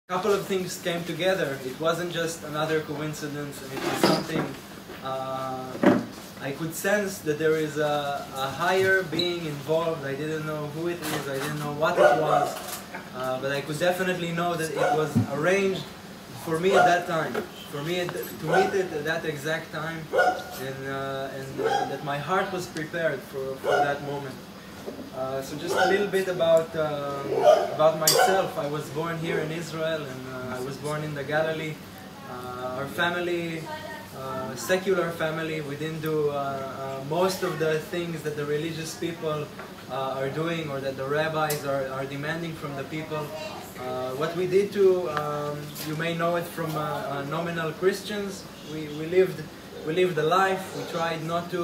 couple of things came together. It wasn't just another coincidence, and it was something I could sense that there is a higher being involved. I didn't know who it is, I didn't know what it was, but I could definitely know that it was arranged for me at that time, for me to meet it at that exact time, and that my heart was prepared for that moment. So just a little bit about myself. I was born here in Israel, and I was born in the Galilee. Our family, secular family, we didn't do most of the things that the religious people are doing, or that the rabbis are demanding from the people. What we did you may know it from nominal Christians. We lived a life. We tried not to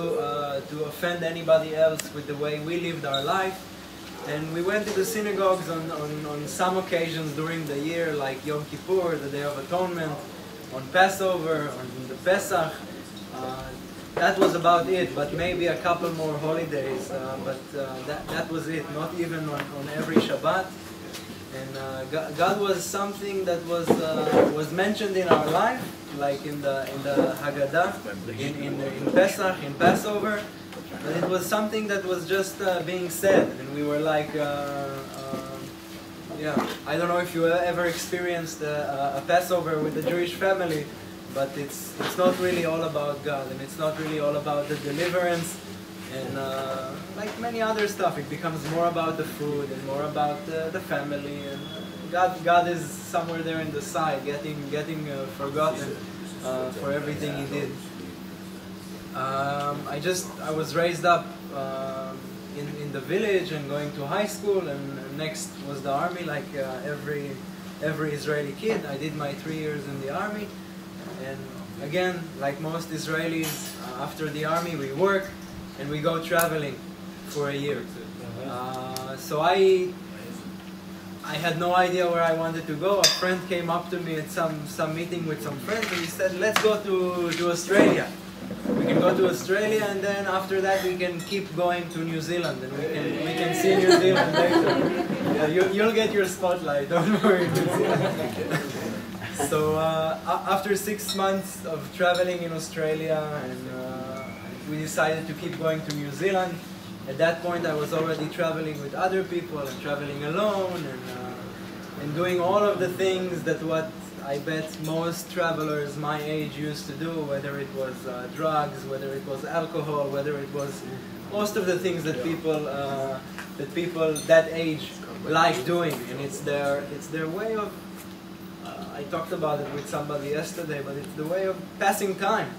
offend anybody else with the way we lived our life. And we went to the synagogues on some occasions during the year, like Yom Kippur, the Day of Atonement, on Passover, on the Pesach. That was about it, but maybe a couple more holidays. That was it, not even on every Shabbat. And God was something that was mentioned in our life, like in the Haggadah, in Pesach, in Passover. But it was something that was just being said, and we were like, yeah, I don't know if you ever experienced a Passover with a Jewish family, but it's not really all about God, and it's not really all about the deliverance. And like many other stuff, it becomes more about the food and more about the family. And God is somewhere there in the side, getting forgotten for everything He did. I was raised up in the village and going to high school, and next was the army, like every Israeli kid. I did my 3 years in the army, and again, like most Israelis, after the army we work and we go traveling for a year. So I had no idea where I wanted to go. A friend came up to me at some meeting with some friends, and he said, "Let's go to Australia. We can go to Australia, and then after that we can keep going to New Zealand, and we can see New Zealand later. Yeah, you'll get your spotlight. Don't worry." So after 6 months of traveling in Australia, and we decided to keep going to New Zealand. At that point, I was already traveling with other people and traveling alone, and doing all of the things that what I bet most travelers my age used to do, whether it was drugs, whether it was alcohol, whether it was most of the things that people that age like doing, and it's their way of. I talked about it with somebody yesterday, but it's the way of passing time.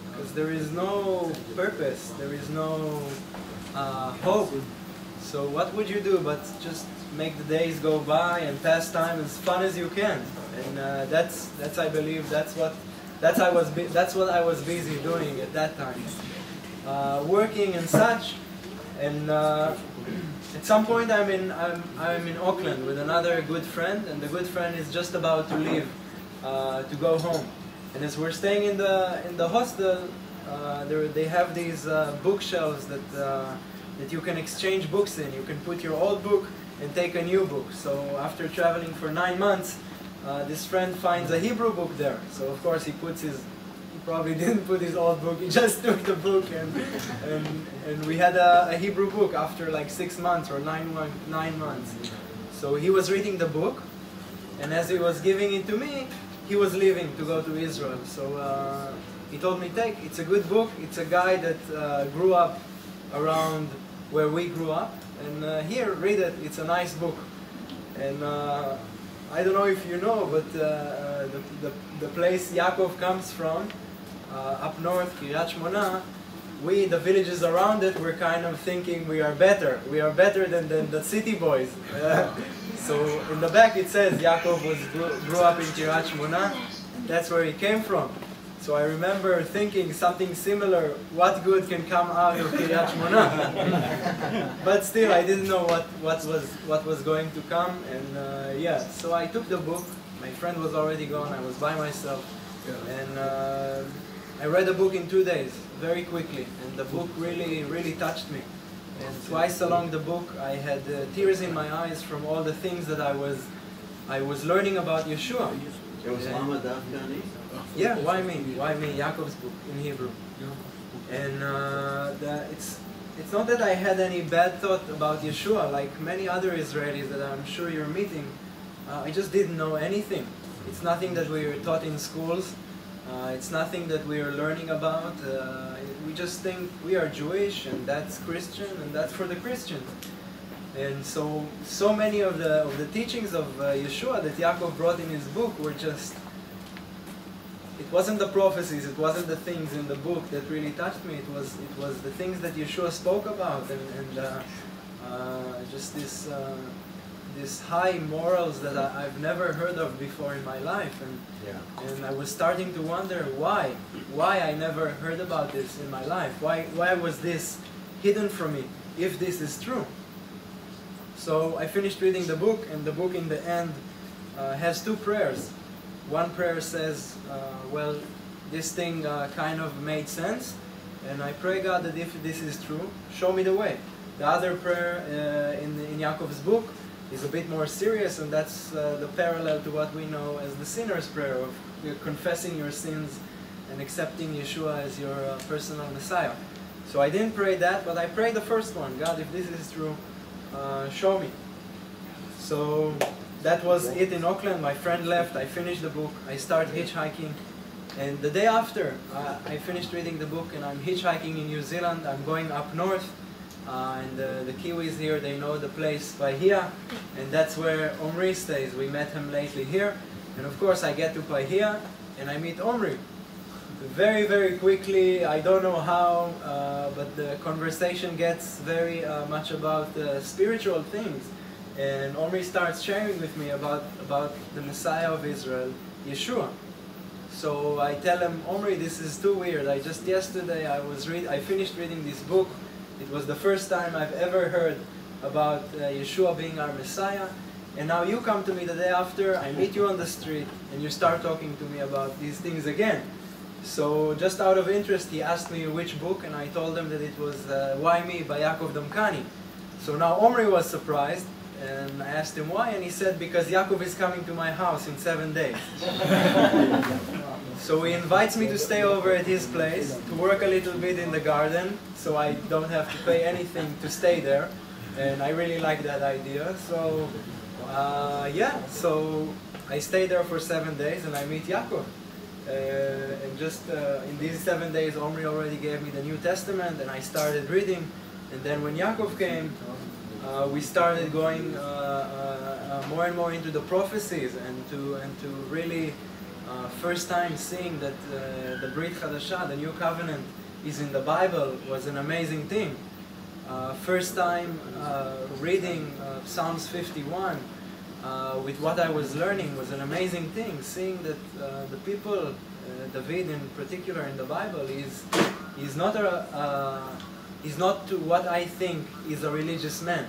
Because there is no purpose, there is no hope. So what would you do but just make the days go by and pass time as fun as you can? And that's I believe that's what I was busy doing at that time, working and such. And at some point I'm in Auckland with another good friend, and the good friend is just about to leave to go home. And as we're staying in the hostel, they have these bookshelves that you can exchange books in. You can put your old book and take a new book. So after traveling for 9 months, this friend finds a Hebrew book there. So of course he probably didn't put his old book. He just took the book, and we had a Hebrew book after like 6 months or 9 months. So he was reading the book, and as he was giving it to me, he was leaving to go to Israel. So he told me, it's a good book. It's a guy that grew up around where we grew up. And here, read it. It's a nice book. And I don't know if you know, but the place Yaakov comes from, up north, Kiryat Shmona, we, the villages around it, we're kind of thinking we are better. We are better than the city boys. So in the back it says Yaakov grew up in Kiryat Shmona. That's where he came from. So I remember thinking something similar. What good can come out of Kiryat Shmona? But still, I didn't know what was going to come. And yeah, so I took the book. My friend was already gone. I was by myself, and I read the book in 2 days, very quickly. And the book really touched me. And twice along the book, I had tears in my eyes from all the things that I was I was learning about Yeshua. Yeah, why me? Why me? Yaakov's book in Hebrew. And it's not that I had any bad thought about Yeshua, like many other Israelis that I'm sure you're meeting. I just didn't know anything. It's nothing that we were taught in schools. It's nothing that we are learning about. We just think we are Jewish and that's Christian and that's for the Christians. And so many of the teachings of Yeshua that Yaakov brought in his book were just, it wasn't the prophecies, it wasn't the things in the book that really touched me. It was the things that Yeshua spoke about, and just this high morals that I've never heard of before in my life, and I was starting to wonder why I never heard about this in my life. Why was this hidden from me if this is true? So I finished reading the book, and the book in the end has two prayers. One prayer says, well, this thing kind of made sense, and I pray God that if this is true, show me the way. The other prayer in Yaakov's book is a bit more serious, and that's the parallel to what we know as the sinner's prayer of confessing your sins and accepting Yeshua as your personal Messiah. So I didn't pray that, but I prayed the first one. God, if this is true, show me. So that was it in Auckland. My friend left, I finished the book, I started hitchhiking, and the day after I finished reading the book and I'm hitchhiking in New Zealand. I'm going up north, and the Kiwis here, they know the place Paihia, and that's where Omri stays. We met him lately here, and of course I get to Paihia and I meet Omri. Very, very quickly, I don't know how, but the conversation gets very much about spiritual things. And Omri starts sharing with me about the Messiah of Israel, Yeshua. So I tell him, Omri, this is too weird. Just yesterday I finished reading this book. It was the first time I've ever heard about Yeshua being our Messiah. And now you come to me the day after, I meet you on the street, and you start talking to me about these things again. So just out of interest, he asked me which book, and I told him that it was Why Me by Yaakov Damkani. So now Omri was surprised, and I asked him why, and he said, because Yaakov is coming to my house in 7 days. So he invites me to stay over at his place, to work a little bit in the garden, so I don't have to pay anything to stay there. And I really like that idea. So yeah, so I stay there for 7 days and I meet Yaakov. And just in these 7 days, Omri already gave me the New Testament, and I started reading. And then when Yaakov came, we started going more and more into the prophecies, and to really first time seeing that the Brit Chadasha, the New Covenant, is in the Bible was an amazing thing. First time reading Psalms 51 with what I was learning was an amazing thing. Seeing that the people, David in particular in the Bible, is not to what I think is a religious man.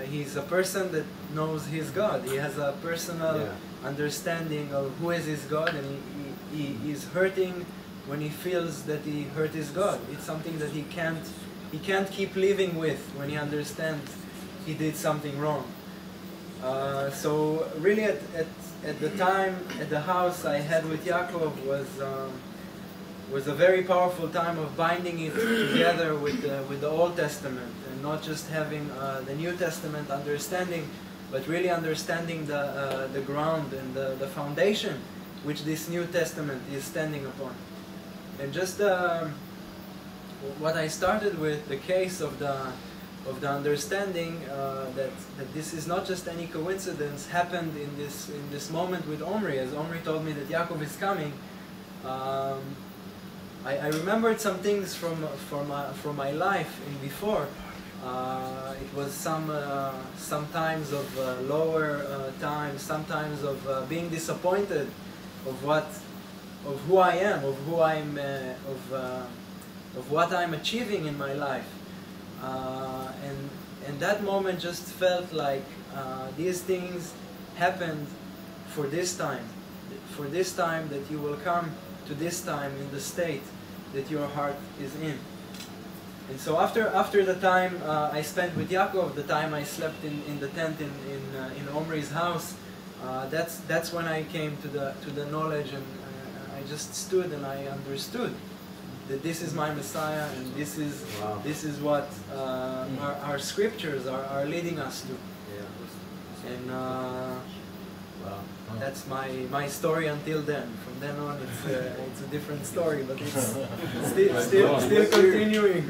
He's a person that knows his God. He has a personal understanding of who is his God, and he is hurting when he feels that he hurt his God. It's something that he can't keep living with when he understands he did something wrong. So really at the time, at the house I had with Yaakov was a very powerful time of binding it together with the Old Testament, and not just having the New Testament understanding, but really understanding the ground and the foundation which this New Testament is standing upon. And just what I started with, the case of the understanding that this is not just any coincidence, happened in this moment with Omri. As Omri told me that Yaakov is coming, I remembered some things from my life in before. It was sometimes of lower times, sometimes of being disappointed of who I am, of what I'm achieving in my life. And that moment just felt like these things happened for this time that you will come to this time in the state that your heart is in. And so after the time I spent with Yaakov, the time I slept in the tent in Omri's house, that's when I came to the knowledge, and I just stood and I understood that this is my Messiah, and this is what our scriptures are leading us to. Yeah. And that's my story until then. From then on, it's a different story, but it's still continuing.